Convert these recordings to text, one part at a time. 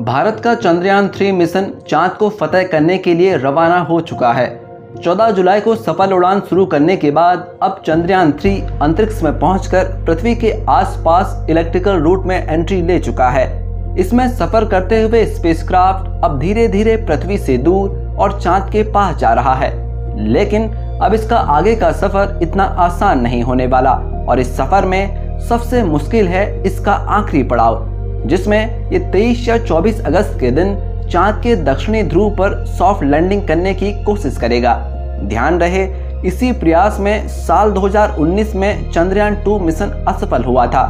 भारत का चंद्रयान 3 मिशन चांद को फतह करने के लिए रवाना हो चुका है। 14 जुलाई को सफल उड़ान शुरू करने के बाद अब चंद्रयान 3 अंतरिक्ष में पहुंचकर पृथ्वी के आसपास इलेक्ट्रिकल रूट में एंट्री ले चुका है। इसमें सफर करते हुए स्पेसक्राफ्ट अब धीरे धीरे पृथ्वी से दूर और चांद के पास जा रहा है। लेकिन अब इसका आगे का सफर इतना आसान नहीं होने वाला और इस सफर में सबसे मुश्किल है इसका आखिरी पड़ाव, जिसमें ये 23 या 24 अगस्त के दिन चांद के दक्षिणी ध्रुव पर सॉफ्ट लैंडिंग करने की कोशिश करेगा। ध्यान रहे, इसी प्रयास में साल 2019 में चंद्रयान 2 मिशन असफल हुआ था।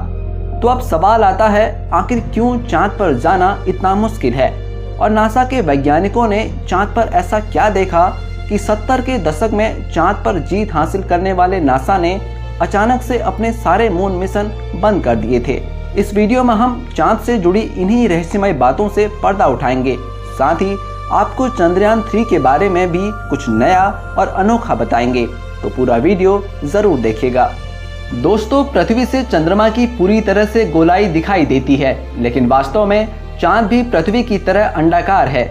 तो अब सवाल आता है, आखिर क्यों चांद पर जाना इतना मुश्किल है और नासा के वैज्ञानिकों ने चांद पर ऐसा क्या देखा कि 70 के दशक में चांद पर जीत हासिल करने वाले नासा ने अचानक से अपने सारे मून मिशन बंद कर दिए थे। इस वीडियो में हम चांद से जुड़ी इन्हीं रहस्यमय बातों से पर्दा उठाएंगे। साथ ही आपको चंद्रयान 3 के बारे में भी कुछ नया और अनोखा बताएंगे, तो पूरा वीडियो जरूर देखिएगा। दोस्तों, पृथ्वी से चंद्रमा की पूरी तरह से गोलाई दिखाई देती है, लेकिन वास्तव में चांद भी पृथ्वी की तरह अंडाकार है।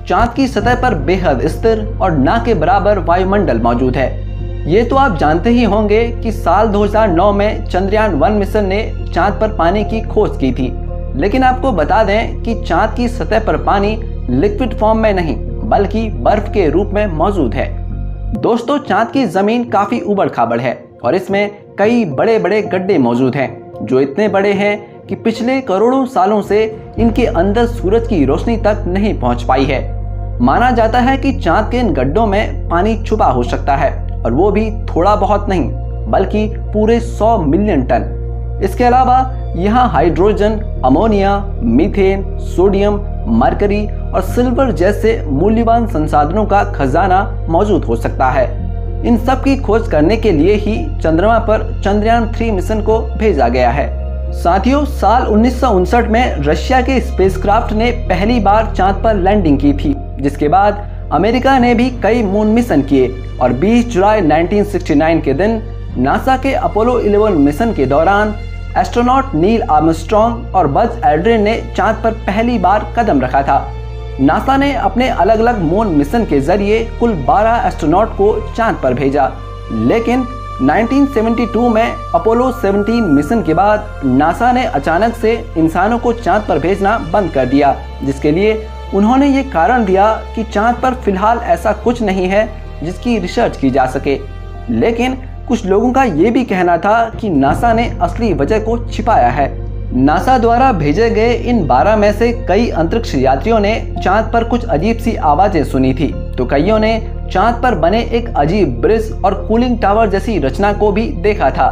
चांद की सतह पर बेहद स्थिर और ना के बराबर वायुमंडल मौजूद है। ये तो आप जानते ही होंगे कि साल 2009 में चंद्रयान 1 मिशन ने चांद पर पानी की खोज की थी। लेकिन आपको बता दें कि चांद की सतह पर पानी लिक्विड फॉर्म में नहीं बल्कि बर्फ के रूप में मौजूद है। दोस्तों, चांद की जमीन काफी उबड़ खाबड़ है और इसमें कई बड़े बड़े गड्ढे मौजूद हैं, जो इतने बड़े हैं कि पिछले करोड़ों सालों से इनके अंदर सूरज की रोशनी तक नहीं पहुंच पाई है। माना जाता है कि चांद के इन गड्ढों में पानी छुपा हो सकता है, और वो भी थोड़ा बहुत नहीं बल्कि पूरे 100 मिलियन टन। इसके अलावा यहाँ hydrogen, ammonia, methane, sodium, mercury और सिल्वर जैसे मूल्यवान संसाधनों का खजाना मौजूद हो सकता है। इन सब की खोज करने के लिए ही चंद्रमा पर चंद्रयान 3 मिशन को भेजा गया है। साथियों, साल 1959 में रशिया के स्पेसक्राफ्ट ने पहली बार चांद पर लैंडिंग की थी, जिसके बाद अमेरिका ने भी कई मून मिशन किए और 20 जुलाई 1969 के दिन नासा के अपोलो 11 मिशन के दौरान एस्ट्रोनॉट नील आर्मस्ट्रॉन्ग और बज एल्ड्रिन ने चांद पर पहली बार कदम रखा था। नासा ने अपने अलग अलग मून मिशन के जरिए कुल 12 एस्ट्रोनॉट को चांद पर भेजा, लेकिन 1972 में अपोलो 17 मिशन के बाद नासा ने अचानक से इंसानों को चांद पर भेजना बंद कर दिया, जिसके लिए उन्होंने ये कारण दिया कि चांद पर फिलहाल ऐसा कुछ नहीं है जिसकी रिसर्च की जा सके। लेकिन कुछ लोगों का ये भी कहना था कि नासा ने असली वजह को छिपाया है। नासा द्वारा भेजे गए इन 12 में से कई अंतरिक्ष यात्रियों ने चांद पर कुछ अजीब सी आवाजें सुनी थी, तो कईयों ने चांद पर बने एक अजीब ब्रिज और कूलिंग टावर जैसी रचना को भी देखा था।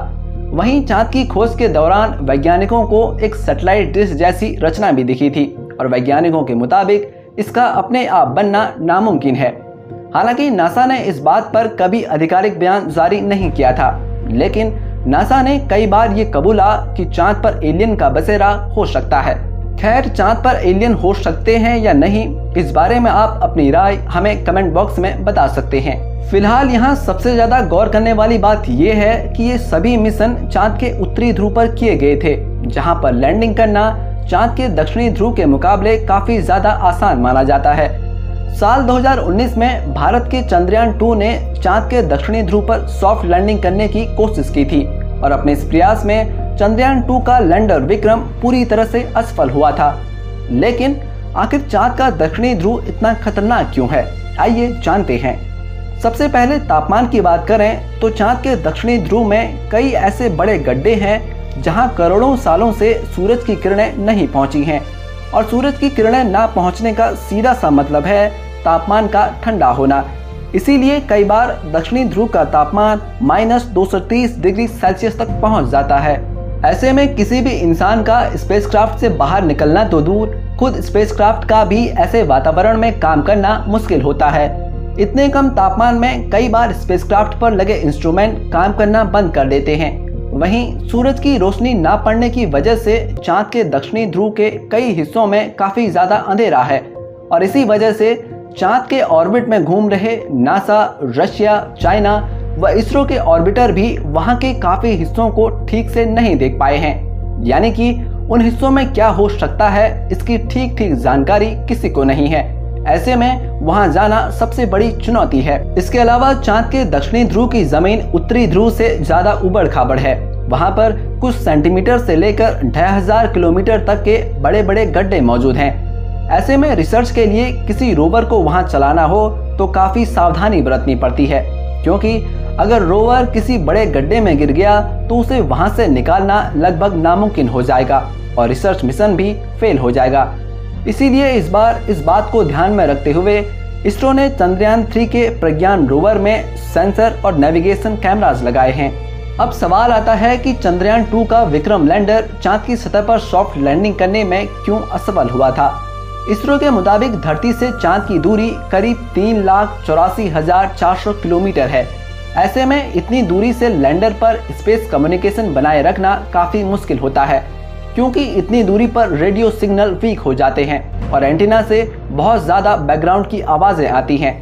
वहीं चांद की खोज के दौरान वैज्ञानिकों को एक सैटेलाइट डिश जैसी रचना भी दिखी थी और वैज्ञानिकों के मुताबिक इसका अपने आप बनना नामुमकिन है। हालांकि नासा ने इस बात पर कभी आधिकारिक बयान जारी नहीं किया था, लेकिन नासा ने कई बार ये कबूला कि चांद पर एलियन का बसेरा हो सकता है। खैर, चांद पर एलियन हो सकते हैं या नहीं, इस बारे में आप अपनी राय हमें कमेंट बॉक्स में बता सकते हैं। फिलहाल यहाँ सबसे ज्यादा गौर करने वाली बात ये है कि ये सभी मिशन चांद के उत्तरी ध्रुव पर किए गए थे, जहाँ पर लैंडिंग करना चांद के दक्षिणी ध्रुव के मुकाबले काफी ज्यादा आसान माना जाता है। साल 2019 में भारत के चंद्रयान 2 ने चांद के दक्षिणी ध्रुव पर सॉफ्ट लैंडिंग करने की कोशिश की थी और अपने इस प्रयास में चंद्रयान 2 का लैंडर विक्रम पूरी तरह से असफल हुआ था। लेकिन आखिर चांद का दक्षिणी ध्रुव इतना खतरनाक क्यों है, आइए जानते हैं। सबसे पहले तापमान की बात करें तो चांद के दक्षिणी ध्रुव में कई ऐसे बड़े गड्ढे हैं जहां करोड़ों सालों से सूरज की किरणें नहीं पहुंची हैं, और सूरज की किरणें ना पहुंचने का सीधा सा मतलब है तापमान का ठंडा होना। इसीलिए कई बार दक्षिणी ध्रुव का तापमान -230 डिग्री सेल्सियस तक पहुंच जाता है। ऐसे में किसी भी इंसान का स्पेसक्राफ्ट से बाहर निकलना तो दूर, खुद स्पेसक्राफ्ट का भी ऐसे वातावरण में काम करना मुश्किल होता है। इतने कम तापमान में कई बार स्पेसक्राफ्ट पर लगे इंस्ट्रूमेंट काम करना बंद कर देते हैं। वहीं सूरज की रोशनी ना पड़ने की वजह से चांद के दक्षिणी ध्रुव के कई हिस्सों में काफी ज्यादा अंधेरा है, और इसी वजह से चांद के ऑर्बिट में घूम रहे नासा, रशिया, चाइना व इसरो के ऑर्बिटर भी वहां के काफी हिस्सों को ठीक से नहीं देख पाए हैं। यानी कि उन हिस्सों में क्या हो सकता है इसकी ठीक ठीक जानकारी किसी को नहीं है। ऐसे में वहां जाना सबसे बड़ी चुनौती है। इसके अलावा चांद के दक्षिणी ध्रुव की जमीन उत्तरी ध्रुव से ज्यादा उबड़ खाबड़ है। वहां पर कुछ सेंटीमीटर से लेकर 2500 किलोमीटर तक के बड़े बड़े गड्ढे मौजूद हैं। ऐसे में रिसर्च के लिए किसी रोवर को वहां चलाना हो तो काफी सावधानी बरतनी पड़ती है, क्योंकि अगर रोवर किसी बड़े गड्ढे में गिर गया तो उसे वहां से निकालना लगभग नामुमकिन हो जाएगा और रिसर्च मिशन भी फेल हो जाएगा। इसीलिए इस बार इस बात को ध्यान में रखते हुए इसरो ने चंद्रयान 3 के प्रज्ञान रोवर में सेंसर और नेविगेशन कैमरास लगाए हैं। अब सवाल आता है कि चंद्रयान 2 का विक्रम लैंडर चांद की सतह पर सॉफ्ट लैंडिंग करने में क्यों असफल हुआ था। इसरो के मुताबिक धरती से चांद की दूरी करीब 3,84,400 किलोमीटर है। ऐसे में इतनी दूरी से लैंडर पर स्पेस कम्युनिकेशन बनाए रखना काफी मुश्किल होता है, क्योंकि इतनी दूरी पर रेडियो सिग्नल वीक हो जाते हैं और एंटीना से बहुत ज्यादा बैकग्राउंड की आवाजें आती हैं।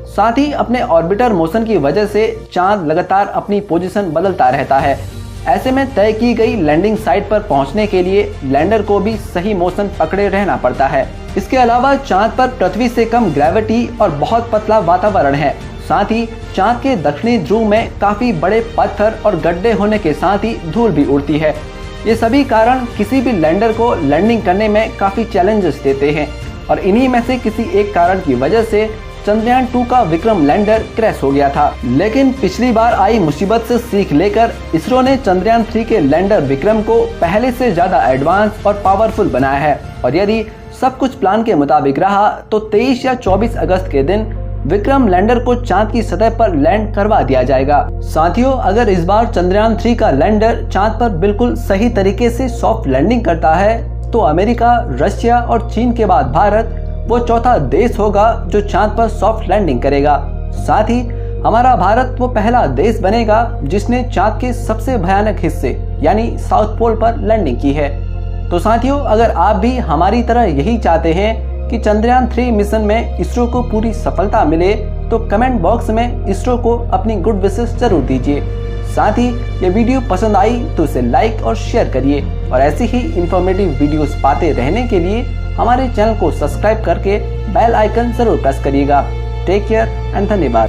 साथ ही अपने ऑर्बिटर मोशन की वजह से चांद लगातार अपनी पोजीशन बदलता रहता है। ऐसे में तय की गई लैंडिंग साइट पर पहुंचने के लिए लैंडर को भी सही मोशन पकड़े रहना पड़ता है। इसके अलावा चांद पर पृथ्वी से कम ग्रेविटी और बहुत पतला वातावरण है। साथ ही चांद के दक्षिणी ध्रुव में काफी बड़े पत्थर और गड्ढे होने के साथ ही धूल भी उड़ती है। ये सभी कारण किसी भी लैंडर को लैंडिंग करने में काफी चैलेंजेस देते हैं और इन्हीं में से किसी एक कारण की वजह से चंद्रयान 2 का विक्रम लैंडर क्रैश हो गया था। लेकिन पिछली बार आई मुसीबत से सीख लेकर इसरो ने चंद्रयान 3 के लैंडर विक्रम को पहले से ज्यादा एडवांस और पावरफुल बनाया है और यदि सब कुछ प्लान के मुताबिक रहा तो 23 या 24 अगस्त के दिन विक्रम लैंडर को चांद की सतह पर लैंड करवा दिया जाएगा। साथियों, अगर इस बार चंद्रयान 3 का लैंडर चांद पर बिल्कुल सही तरीके से सॉफ्ट लैंडिंग करता है तो अमेरिका, रशिया और चीन के बाद भारत वो चौथा देश होगा जो चांद पर सॉफ्ट लैंडिंग करेगा। साथ ही हमारा भारत वो पहला देश बनेगा जिसने चांद के सबसे भयानक हिस्से यानी साउथ पोल पर लैंडिंग की है। तो साथियों, अगर आप भी हमारी तरह यही चाहते हैं कि चंद्रयान 3 मिशन में इसरो को पूरी सफलता मिले तो कमेंट बॉक्स में इसरो को अपनी गुड विशेस जरूर दीजिए। साथ ही ये वीडियो पसंद आई तो इसे लाइक और शेयर करिए और ऐसी ही इंफॉर्मेटिव वीडियोस पाते रहने के लिए हमारे चैनल को सब्सक्राइब करके बेल आइकन जरूर प्रेस करिएगा। टेक केयर एंड धन्यवाद।